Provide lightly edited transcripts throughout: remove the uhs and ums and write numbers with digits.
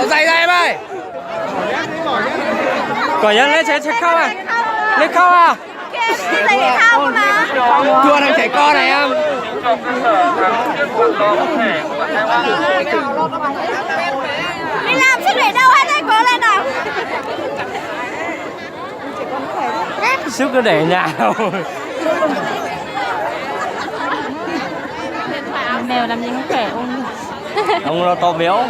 bỏ giày ra em ơi. Quả nhân lên chạy không à? Lên không à? Giày thể thao mà. Thua thằng trẻ con này em. Đi làm sức để đâu hết đấy, cố lên nào. Sức nó để nhà. Mèo làm gì không khỏe Ông nó to béo.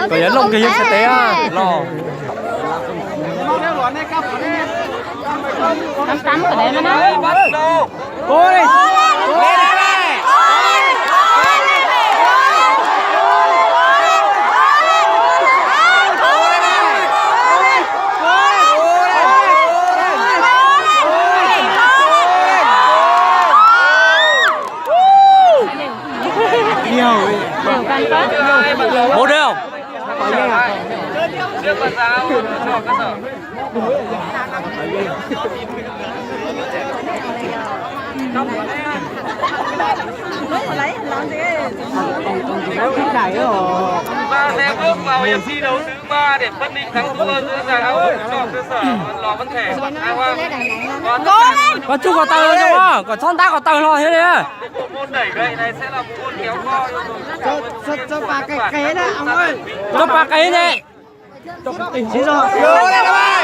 Quả nhân lông kia sẽ té à? Lo. tắm ở đây mà nó. Bắt đầu. Ôi. Đều can kết. Một đều. Riêng quần giáo cho cơ sở. Và sẽ bước vào hiệp thi đấu thứ 3 để phân định thắng thua giữa giải áo cho cơ sở Lò Văn Thể. Có chút có tờ không ạ? Có son tác có tờ lo thế đấy. Bộ môn đẩy gậy này sẽ là bộ môn kéo co cho ba cái kế đó ông ơi. Cho ba cái này. Xin rồi. Vô lên em ơi.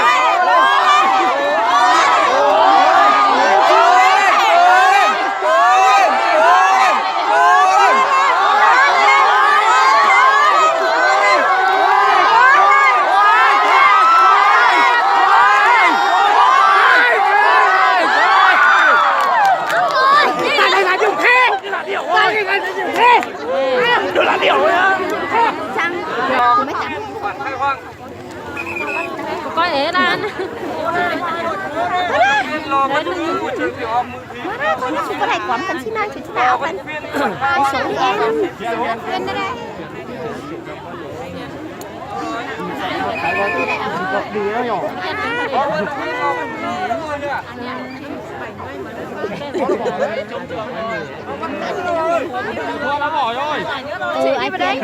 Có thể là Có này quán cần xin ăn chúng ta áo vẫn. Cái số đi em. Lên đây đây. Nó bỏ rồi. Ai vào đây?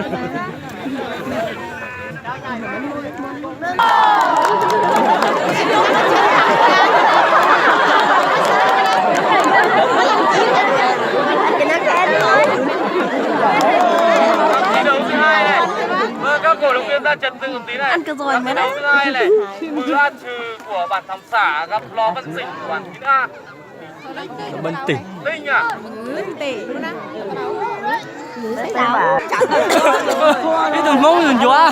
Thi đấu thứ 2 này. Các cổ động viên ra trật tự một tí này. Ăn cờ rồi mới đấy. Thi đấu thứ 2 này. Bữa ăn trừ của bản Thám Xả gặp Lò Văn Tỉnh của bản 9A. Bân tỉnh. Tinh à? Cái thằng mông rồi chúa.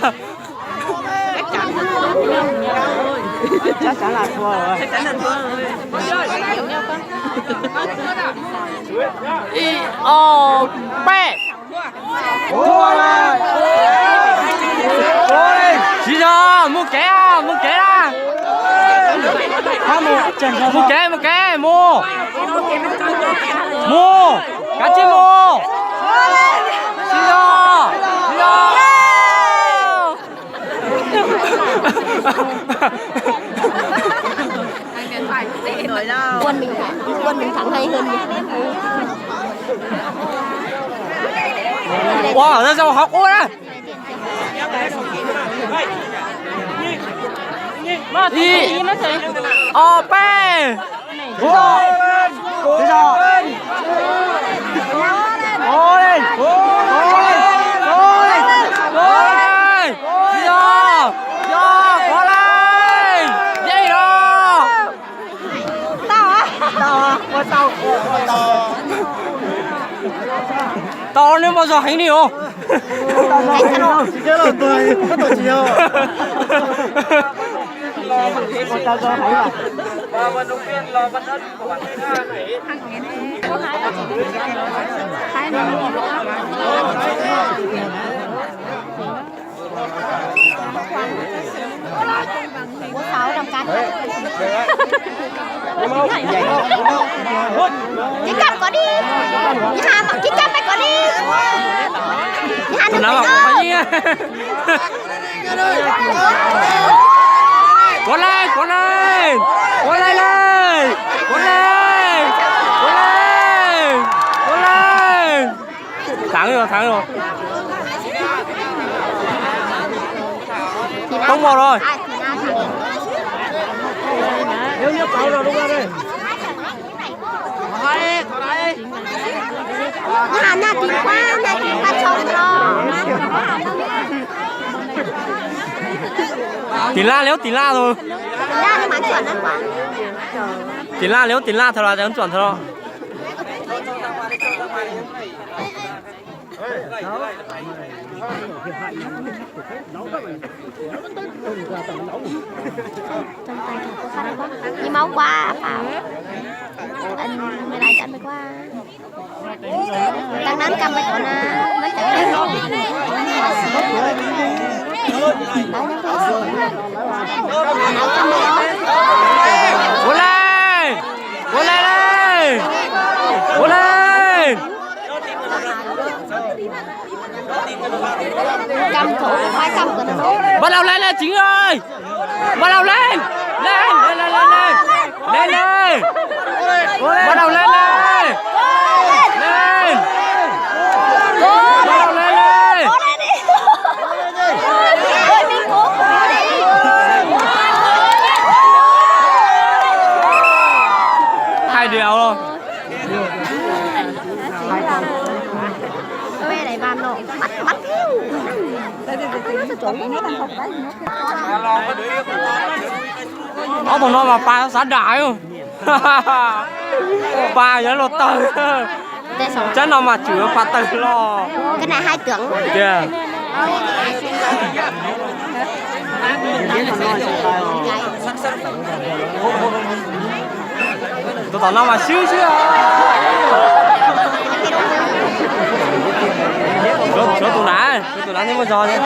Chắc chắn là thua rồi. Bé. Thua rồi. Ôi, chị giờ mua ké à, mua ké à. Mua ké, mua. Mua. Cá chim mua. Chị giờ. Quân mình thắng hay hơn. Wow, ra sao học ôi á. Đi mất rồi. Bé. Tao nên bao giờ hành đi không? Chết rồi tôi, có tội gì không? Và vận động viên Lò Văn Ân của bản 9A này. Sáu đồng cắt. Chị cầm có đi. Chị Hà chị cầm phải có đi. Chị Hà đừng nào có đi. Quấn lên, quấn lên. Quấn lên lên. Quấn lên. Quấn lên. Quấn lên. thắng rồi. Không một rồi. Nếu cậu rồi đúng không đây? Nhà tìm qua chồng rồi. Tỷ la rồi. Ra nhưng mà chuẩn lắm quá. Tỷ la thật là chuẩn thật rồi. Nhưng máu quá Bảo. Anh mày lại cho anh mày qua. Đang đánh cầm mày còn mấy trận đấy. Cố lên! Cố lên đây! Cố lên! Cầm thủ phải cầm của nó. Bắt đầu lên lên Chính ơi! Bắt đầu lên! Lên! Lên! Bắt đầu lên lên! Lên! Bắt đầu lên lên! Hai điều rồi. Quê này bàn nổ bắt Nó còn nói mà pa sát đại không? Pa nhớ lột tờ. Chắc nó mà chữa pa tờ lo. Cái này hai tưởng. Kìa. Tôi tao nó mà xíu xíu. Chỗ tụi nãy nhưng mà giò nhé.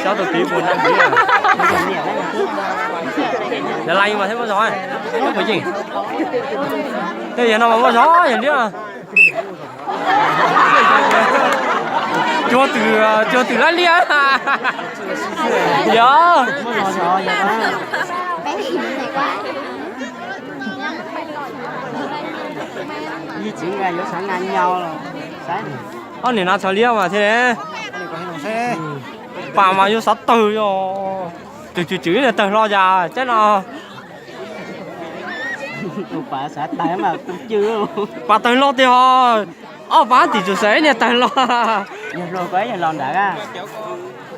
Sao tụi tí buồn năm tí à? Để lành mà thấy có gió này. Không phải gì. Thế giờ nó mà có gió vậy chứ à? Chưa từ lái lia à? Dạ. Bé thì này quá. Di chuyển ra giữa sẵn ngang nhau rồi. Anh này nó sao lia mà thế đấy. Bà mà vô sát từ rồi. Chữ là từ lo già chết nó. Bà sát tay mà cũng chưa luôn. Bà từ lo thì họ. Bà thì chú sấy nè từ lo. Giờ rồi quấy giờ lòn đã ra.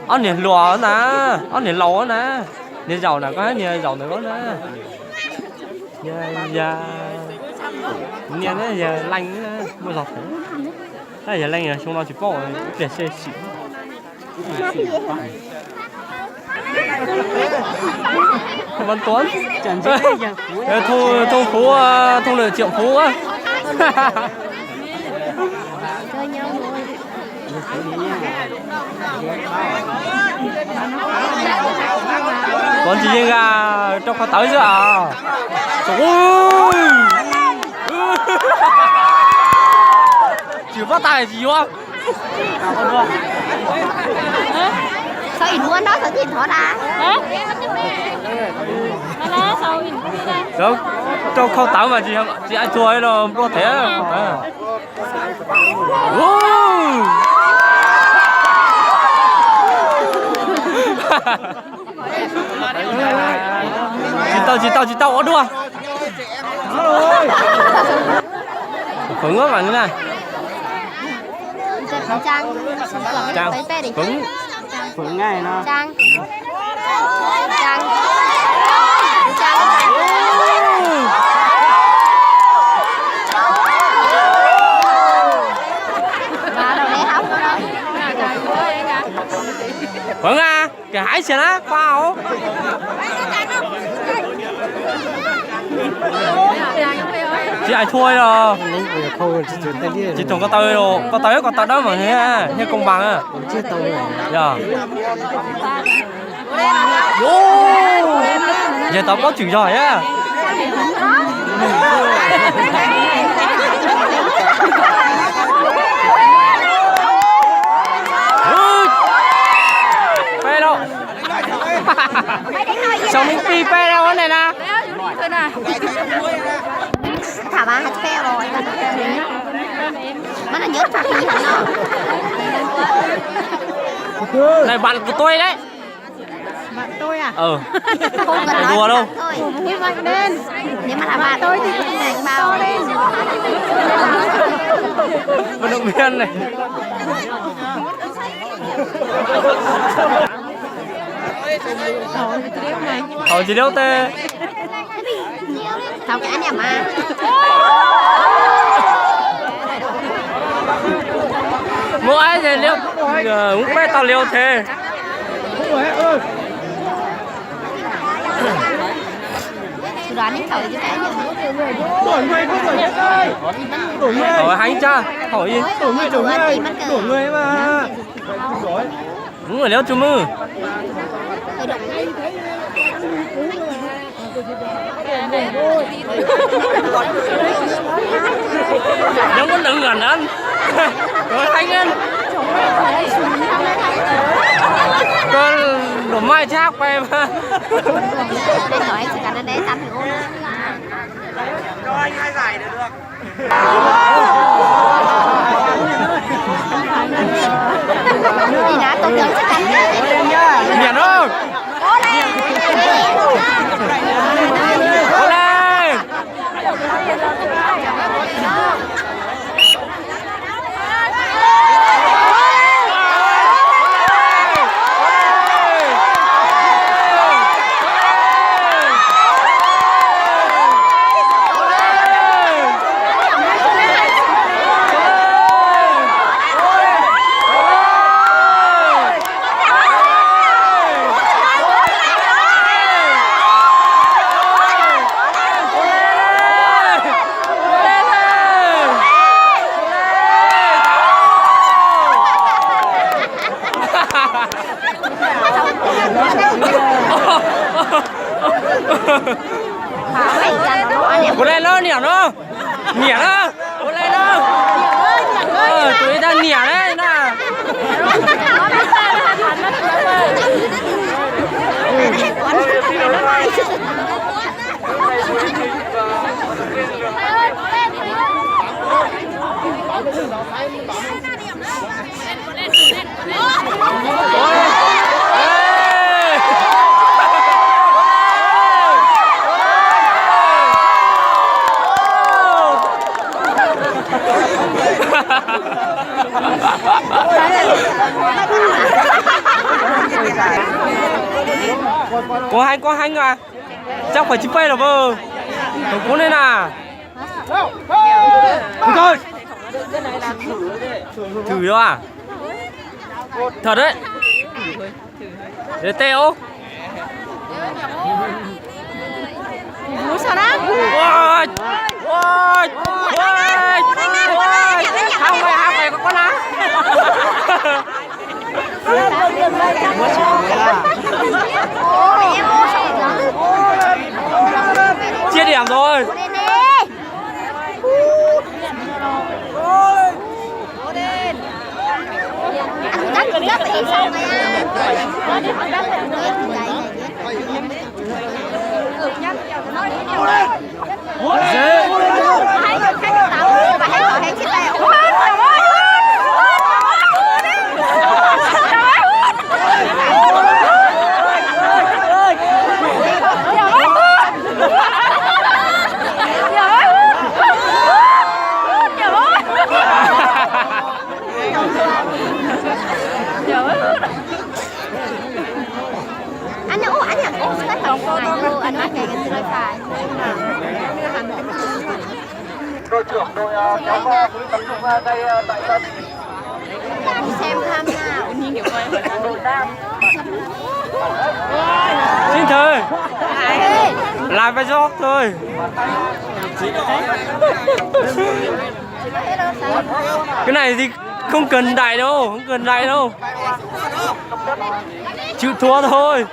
Anh này lùa nè. Anh này lầu nè. Nè dầu nè có nè dầu này có nè. Dạ. Nè nó giờ lanh nữa. Mua giọt thế. Đây giờ lanh rồi xong nó chỉ bỏ để xe xỉu. Văn Tuấn thu phú thu lựa triệu phú á. Chơi nhau rồi. Còn chị Duyên ra trong khoa tới chứ à. Ôi chịu phát tài gì quá. Sao in muốn đó sao nhìn thỏ ra. Nó sao in Đúng, trong khâu táo mà chị ăn chua ấy nó có thể. Chị tao ở đua. Phấn quá bạn này. Trang Phấn. Phượng ngay nó. Trang. Phấn à, cái hải xe á, bao. Chị ai thua rồi. Chị tổng có tới rồi, có tới đó mà nghe công bằng á. Dạ. Giờ tao có chuyện rồi á. Phê đâu. Sống đi phê đâu này nè. Thảo bà hạt phèo rồi mà nó nhớ chặt gì hả nó Này bạn của tôi đấy. bạn tôi à Không cần phải nói đùa đâu. thôi như vậy nên nếu mà là bạn tôi thì này bao lên Vận động viên này. Hỏi gì đâu tê. sao cả nhà mà Mỗi ai thì liêu cũng biết tao liêu thế. tôi đoán những thời chứ cái Hỏi hành cha. Hỏi gì? đổi người mà Đúng rồi liêu chú mư. Không có đừng gần anh. Rồi hành anh. Con đổ mai chắcไปmà. đây nói chỉ cần đấy tắm hiểu cho anh 2 giải được. gì đã tôi tưởng chắc chắn Miền ơi. Cố lên. Cố lên nó nỉa nó. Nỉa nó. Cố lên nó. Tụi ta nỉa đấy nè. Có hành à? Chắc phải chip pay rồi vơ. Cố lên à. Thôi. Thử đâu à? Thật đấy. Để teo. Ủa sao đó? Ôi. Ôi. Ôi. Không phải có con á. Chia điểm rồi. Đội trưởng đội nhóm cứ tập trung ngay tại sân. Xem tham nào. Đội nam. Xin thôi. Lại phải giót thôi. Cái này thì không cần đẩy đâu, không cần đẩy đâu. Chịu thua thôi.